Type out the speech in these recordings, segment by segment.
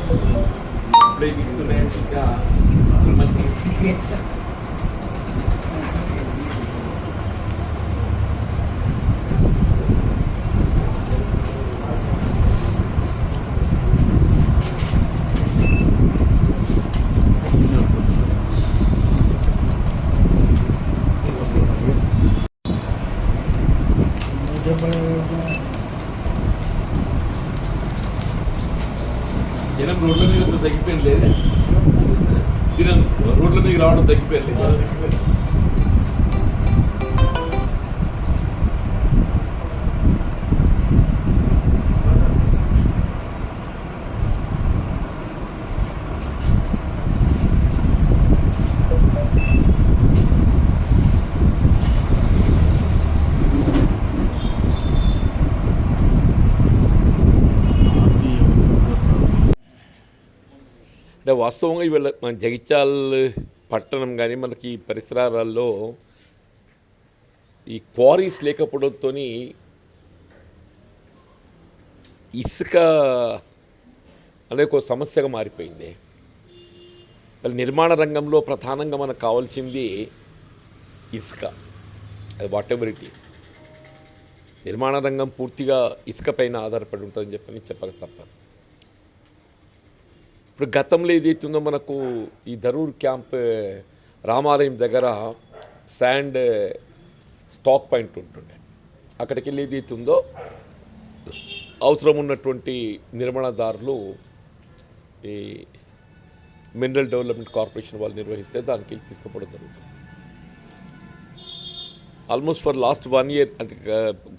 ఇప్పుడే దిగుతున్నాయని ఇంకా మంచి జనం రోడ్ల మీద తగ్గిపోయింది లేదా జనం రోడ్ల మీద రావడం తగ్గిపోయింది అంటే వాస్తవంగా ఇవాళ మన జగిత్యాల పట్టణం కానీ మనకి పరిసరాల్లో ఈ క్వారీస్ లేకపోవడంతో ఇసుక అనేది ఒక సమస్యగా మారిపోయింది. నిర్మాణ రంగంలో ప్రధానంగా మనకు కావాల్సింది ఇసుక, అది వాట్ ఎవర్ ఇట్ ఈస్. నిర్మాణ రంగం పూర్తిగా ఇసుక పైన ఆధారపడి ఉంటుందని చెప్పక తప్పదు. ఇప్పుడు గతంలో ఏదైతుందో మనకు ఈ ధరూర్ క్యాంప్ రామాలయం దగ్గర శాండ్ స్టాక్ పాయింట్ ఉంటుండే. అక్కడికి వెళ్ళి ఏదైతుందో అవసరం ఉన్నటువంటి నిర్మాణదారులు ఈ మినరల్ డెవలప్మెంట్ కార్పొరేషన్ వాళ్ళు నిర్వహిస్తే దానికి వెళ్ళి తీసుకుపోవడం జరుగుతుంది. ఆల్మోస్ట్ ఫర్ లాస్ట్ 1 year అంటే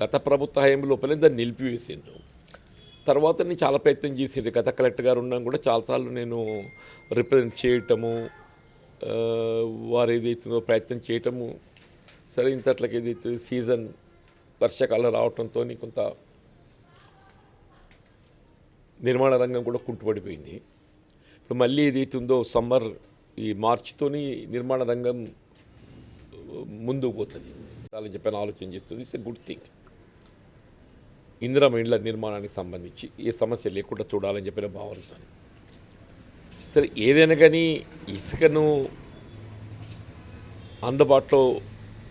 గత ప్రభుత్వ హయాంలో లోపలే దాన్ని నిలిపివేసిండ్రు. తర్వాత నేను చాలా ప్రయత్నం చేసింది. గత కలెక్టర్ గారు ఉన్నాం కూడా చాలాసార్లు నేను రిప్రజెంట్ చేయటము, వారు ఏదైతుందో ప్రయత్నం చేయటము. సరే ఇంతట్లకి ఏదైతే సీజన్ వర్షాకాలం రావడంతో కొంత నిర్మాణ రంగం కూడా కుంటుపడిపోయింది. ఇప్పుడు మళ్ళీ ఏదైతుందో సమ్మర్ ఈ మార్చితోని నిర్మాణ రంగం ముందుకు పోతుంది అని చెప్పని ఆలోచన చేస్తుంది. It's a good thing. Indiramma ఇండ్ల నిర్మాణానికి సంబంధించి ఏ సమస్య లేకుండా చూడాలని చెప్పిన భావనతో సరే ఏదైనా కానీ ఇసుకను అందుబాటులో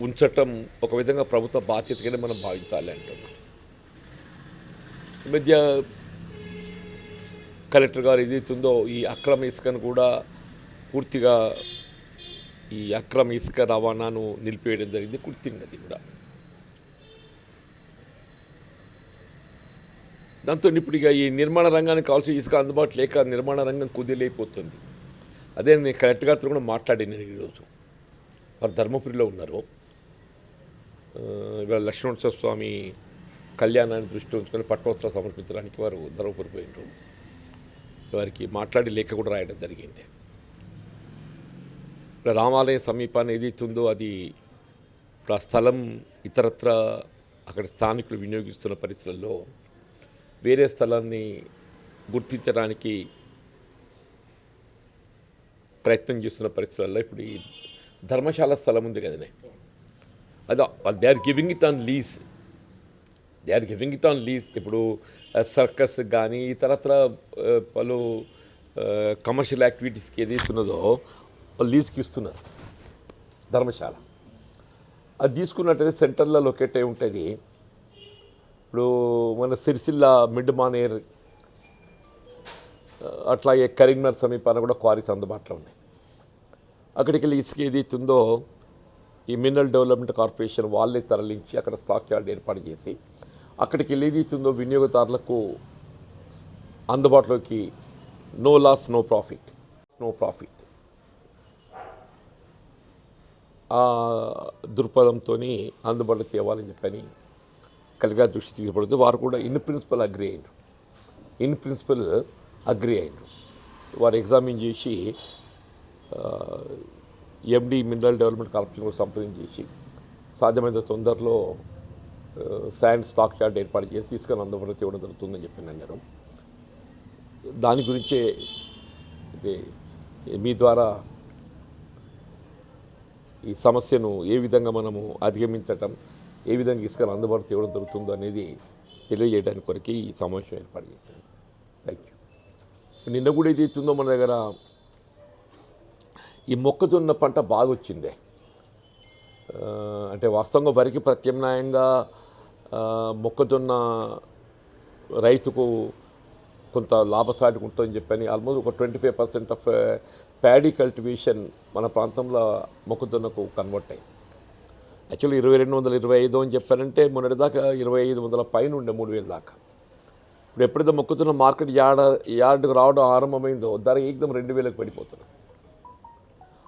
ఉంచటం ఒక విధంగా ప్రభుత్వ బాధ్యతగానే మనం భావించాలి అంటున్నాం. ఈ మధ్య కలెక్టర్ గారు ఏదైతుందో ఈ అక్రమ ఇసుకను కూడా పూర్తిగా ఈ అక్రమ ఇసుక రవాణాను నిలిపివేయడం జరిగింది. గుర్తింది అది కూడా. దాంతో ఇప్పుడు ఇక ఈ నిర్మాణ రంగానికి కావాల్సిన ఇసుక అందుబాటు లేక నిర్మాణ రంగం కుదిలేకపోతుంది. అదే నేను కలెక్టర్ గారితో కూడా మాట్లాడినాను ఈరోజు. వారు ధర్మపురిలో ఉన్నారు. ఇవాళ లక్ష్మణోత్సవ స్వామి కళ్యాణాన్ని దృష్టిలో ఉంచుకొని పట్టోత్సవం సమర్పించడానికి వారు ధర్మపురి పోయినారు. వారికి మాట్లాడి లేఖ కూడా రాయడం జరిగింది. రామాలయం సమీపాన్ని ఏదైతుందో అది ఇప్పుడు ఆ స్థలం ఇతరత్ర అక్కడ స్థానికులు వినియోగిస్తున్న పరిస్థితుల్లో వేరే స్థలాన్ని గుర్తించడానికి ప్రయత్నం చేస్తున్న పరిస్థితుల్లో ఇప్పుడు ఈ ధర్మశాల స్థలం ఉంది కదనే, అది they are giving it on lease. ఇప్పుడు సర్కస్ కానీ ఇతరత్ర పలు కమర్షియల్ యాక్టివిటీస్కి ఏదైతున్నదో లీజ్కి ఇస్తున్నారు ధర్మశాల. అది తీసుకున్నట్టయితే సెంటర్లో లొకేట్ అయి ఉంటుంది. ఇప్పుడు మన సిరిసిల్ల మిడ్ మానేర్ అట్లాగే కరీంనగర్ సమీపాన కూడా క్వారీస్ అందుబాటులో ఉన్నాయి. అక్కడికి వెళ్ళి ఇసుక ఏదైతుందో ఈ మినరల్ డెవలప్మెంట్ కార్పొరేషన్ వాళ్ళే తరలించి అక్కడ స్టాక్ యార్డ్ ఏర్పాటు చేసి అక్కడికి వెళ్ళి ఏదైతుందో వినియోగదారులకు అందుబాటులోకి నో లాస్ నో ప్రాఫిట్ ఆ దృక్పథంతో అందుబాటులో తేవాలని చెప్పని కలెక్టర్ దృష్టి తీసుకుపడుతుంది. వారు కూడా ఇన్ ప్రిన్సిపల్ అగ్రి అయ్యారు. వారు ఎగ్జామిన్ చేసి ఎండి మినరల్ డెవలప్మెంట్ కార్పొరేషన్ కూడా సంప్రదించేసి సాధ్యమైన తొందరలో శాండ్ స్టాక్ యార్డ్ ఏర్పాటు చేసి ఇసుకను అందుబాటులో తేవడం జరుగుతుందని చెప్పి అన్నారు. దాని గురించే మీ ద్వారా ఈ సమస్యను ఏ విధంగా మనము అధిగమించటం, ఏ విధంగా ఇసుకను అందుబాటు తేవడం జరుగుతుందో అనేది తెలియజేయడానికి కొరకు ఈ సమావేశం ఏర్పాటు చేశాను. Thank you. నిన్న కూడా ఏది ఇస్తుందో మన దగ్గర ఈ మొక్కజొన్న పంట బాగా వచ్చిందే. అంటే వాస్తవంగా వరికి ప్రత్యామ్నాయంగా మొక్కజొన్న రైతుకు కొంత లాభసాటిగా ఉంటుందని చెప్పని ఆల్మోస్ట్ ఒక 25% ఆఫ్ ప్యాడీ కల్టివేషన్ మన ప్రాంతంలో మొక్కజొన్నకు కన్వర్ట్ అయ్యింది. యాక్చువల్లీ 2225 అని చెప్పారంటే మొన్నటిదాకా 2500 పైన ఉండే 3000 దాకా. ఇప్పుడు ఎప్పుడైతే మొక్కజొన్న మార్కెట్ యార్డుకు రావడం ఆరంభమైందో ధర ఏకదం 2000కి పడిపోతున్నాయి.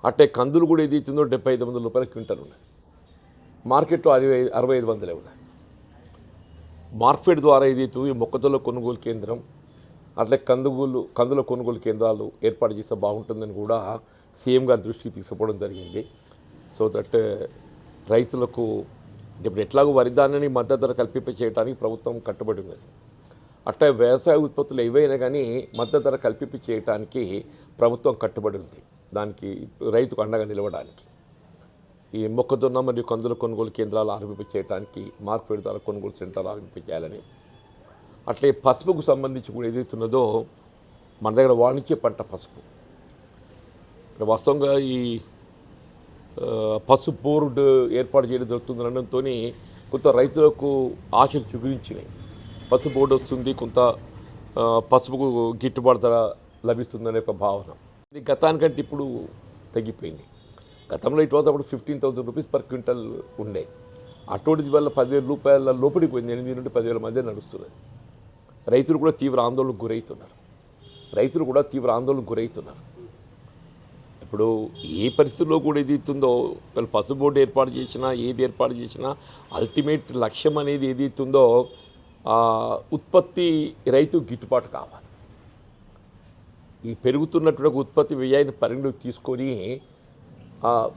అట్టే కందులు కూడా ఏది ఇస్తుందో 7500 రూపాయల క్వింటల్ ఉన్నది. మార్కెట్లో 6500 ఉన్నాయి. మార్కెట్ ద్వారా ఏది ఈ మొక్కజొన్న కొనుగోలు కేంద్రం అట్లే కందుల కొనుగోలు కేంద్రాలు ఏర్పాటు చేస్తే బాగుంటుందని కూడా సీఎం గారి దృష్టికి తీసుకుపోవడం జరిగింది. సో దట్ రైతులకు ఇప్పుడు ఎట్లాగో వరి ధాన్యాన్ని మద్దతు ధర కల్పింప చేయడానికి ప్రభుత్వం కట్టుబడి ఉన్నది. అట్లా వ్యవసాయ ఉత్పత్తులు ఏవైనా కానీ మద్దతు ధర కల్పింప చేయడానికి ప్రభుత్వం కట్టుబడి ఉంది. దానికి రైతుకు అండగా నిలవడానికి ఈ మొక్కజొన్న మరియు కందుల కొనుగోలు కేంద్రాలు ఆరంభింప చేయడానికి మార్కెట్ ధర కొనుగోలు సెంటర్లు ఆరంభింప చేయాలని, అట్లే పసుపుకు సంబంధించి కూడా ఏదైతున్నదో మన దగ్గర వాణిజ్య పంట పసుపు వాస్తవంగా ఈ పసుపు బోర్డు ఏర్పాటు చేయడం జరుగుతుందనడంతో కొంత రైతులకు ఆశలు చిగురించినాయి. పసుపు బోర్డు వస్తుంది, కొంత పసుపుకు గిట్టుబాటు ధర లభిస్తుందనే ఒక భావన. ఇది గతానికంటే ఇప్పుడు తగ్గిపోయింది. గతంలో ఇటు అప్పుడు 15,000 రూపీస్ పర్ క్వింటల్ ఉండే, అటువంటిది వల్ల 10,000 రూపాయల లోపలికి పోయింది. 8 నుండి 10,000 మధ్య నడుస్తున్నది. రైతులు కూడా తీవ్ర ఆందోళనకు గురవుతున్నారు. ఇప్పుడు ఏ పరిస్థితుల్లో కూడా ఏది ఇస్తుందో వాళ్ళు పసుపు బోర్డు ఏర్పాటు చేసినా ఏది ఏర్పాటు చేసినా అల్టిమేట్ లక్ష్యం అనేది ఏది ఇస్తుందో ఉత్పత్తి రైతు గిట్టుబాటు కావాలి. ఈ పెరుగుతున్నటువంటి ఉత్పత్తి వ్యయాన్ని పరిగణలోకి తీసుకొని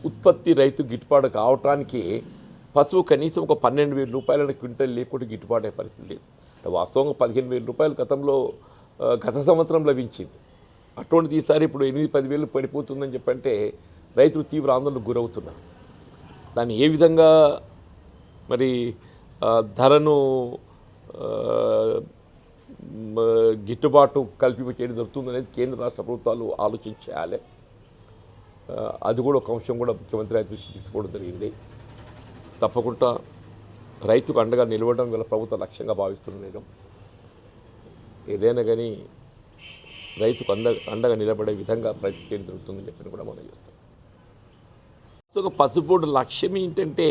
ఉత్పత్తి రైతు గిట్టుబాటు కావటానికి పసుపు కనీసం ఒక 12,000 రూపాయల క్వింటల్ లేకుండా గిట్టుబాటు అయ్యే పరిస్థితి లేదు. వాస్తవంగా 15,000 రూపాయలు గత సంవత్సరం లభించింది. అటువంటిది ఈసారి ఇప్పుడు 8-10,000 పడిపోతుందని చెప్పంటే రైతులు తీవ్ర ఆందోళనకు గురవుతున్నారు. దాన్ని ఏ విధంగా మరి ధరను గిట్టుబాటు కల్పింప చేయడం జరుగుతుందనేది కేంద్ర రాష్ట్ర ప్రభుత్వాలు ఆలోచించాలి. అది కూడా ఒక అంశం కూడా ముఖ్యమంత్రి గారి దృష్టికి తీసుకోవడం జరిగింది. తప్పకుండా రైతుకు అండగా నిలవడం గల ప్రభుత్వ లక్ష్యంగా భావిస్తున్నాను నేను. ఏదైనా కానీ రైతుకు అండగా నిలబడే విధంగా ప్రయత్నం చేయడం జరుగుతుందని చెప్పి కూడా మనం చేస్తాం. ఒక పసుపు బోర్డు లక్ష్యం ఏంటంటే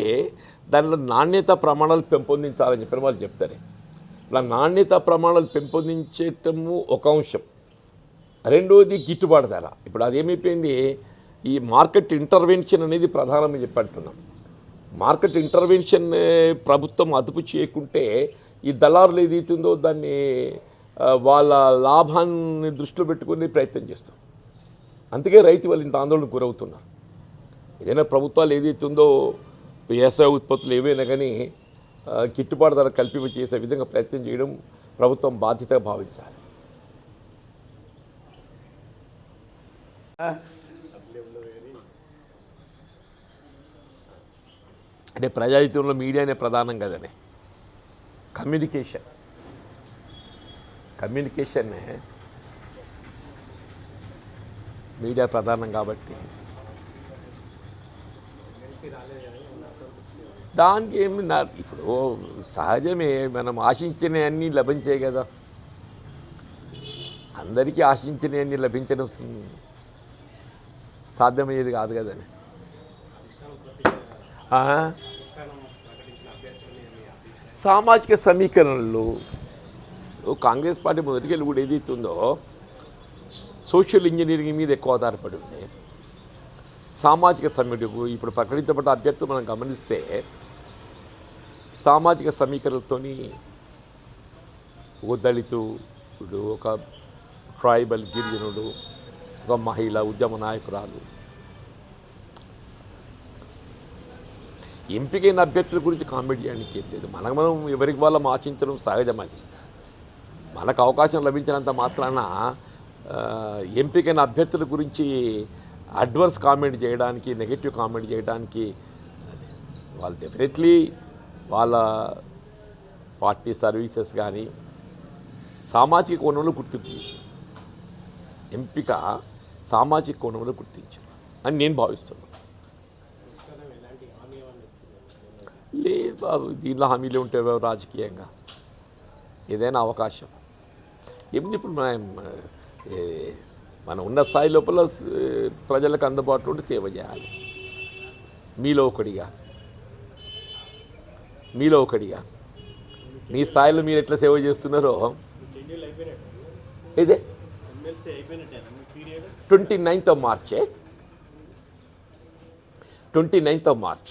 దానిలో నాణ్యత ప్రమాణాలు పెంపొందించాలని చెప్పిన వాళ్ళు చెప్తారు. ఇలా నాణ్యత ప్రమాణాలు పెంపొందించటము ఒక అంశం, రెండోది గిట్టుబాటు ధర. ఇప్పుడు అదేమైపోయింది, ఈ మార్కెట్ ఇంటర్వెన్షన్ అనేది ప్రధానమని చెప్పి అంటున్నాం. మార్కెట్ ఇంటర్వెన్షన్ ప్రభుత్వం అదుపు చేయకుంటే ఈ దళారులు ఏదైతుందో దాన్ని వాళ్ళ లాభాన్ని దృష్టిలో పెట్టుకుని ప్రయత్నం చేస్తాం. అందుకే రైతు వాళ్ళు ఇంత ఆందోళనకు గురవుతున్నారు. ఏదైనా ప్రభుత్వాలు ఏదైతుందో వ్యవసాయ ఉత్పత్తులు ఏవైనా కానీ గిట్టుబాటు ధర కల్పింప చేసే విధంగా ప్రయత్నం చేయడం ప్రభుత్వం బాధ్యతగా భావించాలి. అంటే ప్రజాహితంలో మీడియానే ప్రధానం కదనే, కమ్యూనికేషన్నే మీడియా ప్రధానం కాబట్టి దానికి ఏమి ఇప్పుడు సహజమే, మనం ఆశించినవన్నీ లభించాయి కదా. అందరికీ ఆశించినవన్నీ లభించడం సాధ్యమయ్యేది కాదు కదని. సామాజిక సమీకరణలు కాంగ్రెస్ పార్టీ మొదటికెళ్ళి కూడా ఏదైతుందో సోషల్ ఇంజనీరింగ్ మీద ఎక్కువ ఆధారపడి ఉంది. సామాజిక సమీకరణకు ఇప్పుడు ప్రకటించబడ్డ అభ్యర్థులు మనం గమనిస్తే సామాజిక సమీకరణలతోని ఒక దళితుడు, ఒక ట్రైబల్ గిరిజనుడు, ఒక మహిళ, ఉద్యమ నాయకురాలు, ఎంపికైన అభ్యర్థుల గురించి కామెంట్ చేయడానికి ఏం లేదు. మనం ఎవరికి వాళ్ళం ఆశించడం సహజం. అది మనకు అవకాశం లభించినంత మాత్రాన ఎంపికైన అభ్యర్థుల గురించి అడ్వర్స్ కామెంట్ చేయడానికి, నెగటివ్ కామెంట్ చేయడానికి వాళ్ళు డెఫినెట్లీ వాళ్ళ పార్టీ సర్వీసెస్ కానీ సామాజిక కోణంలో గుర్తింపు చేసి ఎంపిక సామాజిక కోణంలో గుర్తించారు అని నేను భావిస్తున్నాను. లేదు బాబు, దీనిలో హామీలు ఉంటే రాజకీయంగా ఏదైనా అవకాశం ఏముంది. ఇప్పుడు మనం ఉన్న స్థాయి లోపల ప్రజలకు అందుబాటులో ఉండి సేవ చేయాలి. మీలో ఒకడిగా మీ స్థాయిలో మీరు ఎట్లా సేవ చేస్తున్నారో ఇదే 29th of March